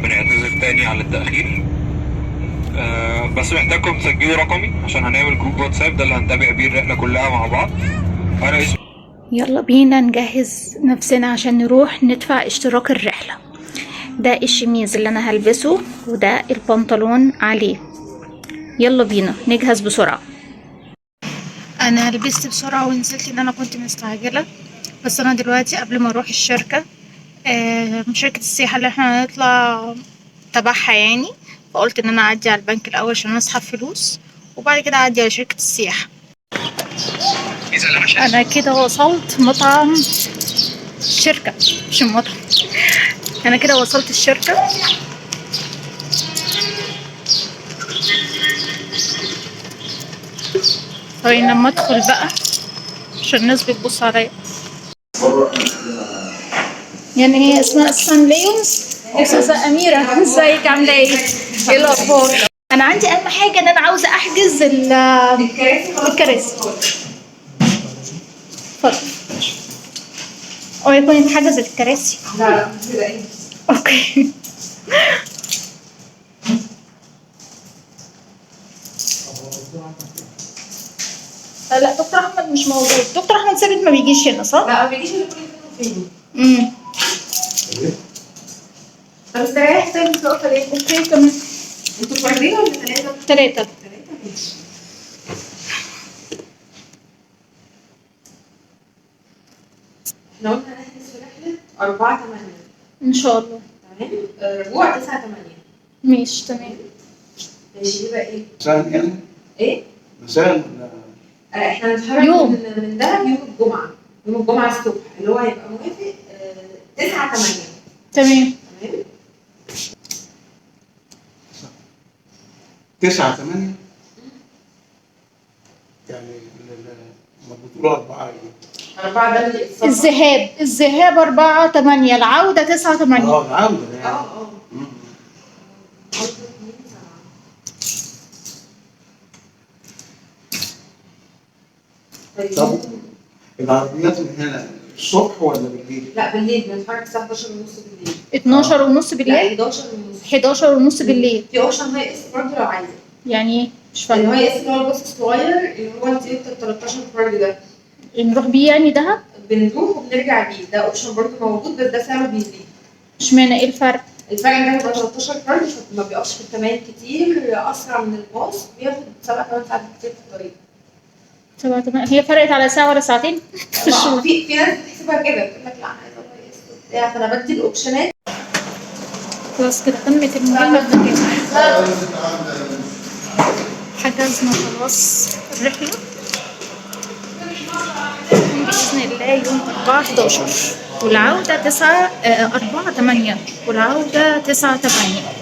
بنعتذر تاني على التأخير. بس محتاجكم تسجلوا رقمي عشان هنعمل جروب واتساب، ده اللي هنتابع بيه الرحلة كلها مع بعض. أنا اسمي. يلا بينا نجهز نفسنا عشان نروح ندفع اشتراك الرحلة. ده الشميز اللي انا هلبسه وده البنطلون عليه. يلا بينا نجهز بسرعة. انا لبست بسرعة ونزلت ان انا كنت مستعجلة، بس انا دلوقتي قبل ما اروح الشركة، شركة السياحة اللي احنا هنطلع تبعها يعني، فقلت ان انا اعدي على البنك الاول عشان اسحب فلوس وبعد كده اعدي على شركة السياحة. انا كده وصلت مطعم الشركة، مش المطعم. انا كده وصلت الشركة. طيب لما ادخل بقى عشان الناس بتبص عليا. يعني هي اسمها سان ليونز. استاذة أميرة، ازيك عاملة ايه؟ ايه الأخبار؟ أنا عندي أهم حاجة إن أنا عاوزة أحجز الكراسي. اتفضل. يكون اتحجزت الكراسي؟ لا اوكي. لا دكتور أحمد مش موجود. دكتور أحمد ثابت ما بيجيش هنا صح؟ لا، ما بيجيش الا كل فين وفين. طب استريح تاني في الوقفه ليه؟ اوكي تمام. انتوا فاردين ولا ثلاثه؟ ثلاثة. ماشي. احنا قلنا نحجز في رحله 4/8 إن شاء الله. تمام. رجوع 9/8. ماشي تمام. ماشي يبقى ايه؟ مساء يعني؟ ايه؟ مساء ولا؟ احنا هنتحرك يوم. من دهب يوم الجمعه. يوم الجمعه الصبح اللي هو هيبقى موافق 9/8. تمام. تمام؟ 9/8 يعني لما بتقولوا 4 يعني 4 ده السفر. الذهاب 4/8، العودة 9/8. العودة يعني. اه. مم. طب العربيات من هنا الصبح ولا بالليل؟ لا بالليل، بنتحرك الساعة 11:30 بالليل. 12:30 بالليل؟ لا 11:30. 11:30 بالليل. في اوبشن هاي اس برضه لو عايزة. يعني ايه؟ مش فاهمة. الهاي اس اللي هو الباص الصغير اللي هو التويوتا 13 فرد ده. نروح بيه يعني دهب؟ بنروح وبنرجع بيه، ده اوبشن برضه موجود بس ده سعره بيزيد. اشمعنى ايه الفرق؟ الفرق ان ده هيبقى 13 فرد فما بيقفش في الكمائن كتير، اسرع من الباص، بياخد 7-8 ساعات كتير في الطريق. 7/8. هي فرقت على ساعة ولا ساعتين؟ في ناس بتحسبها كده بتقول لك لا انا عايزه الهاي اس وبتاع، فانا بدي الاوبشنات. خلاص كده تمت المهمة بنجاح. حجزنا خلاص الرحلة بإذن الله يوم 4/11 والعودة 4/8 والعودة 9/8.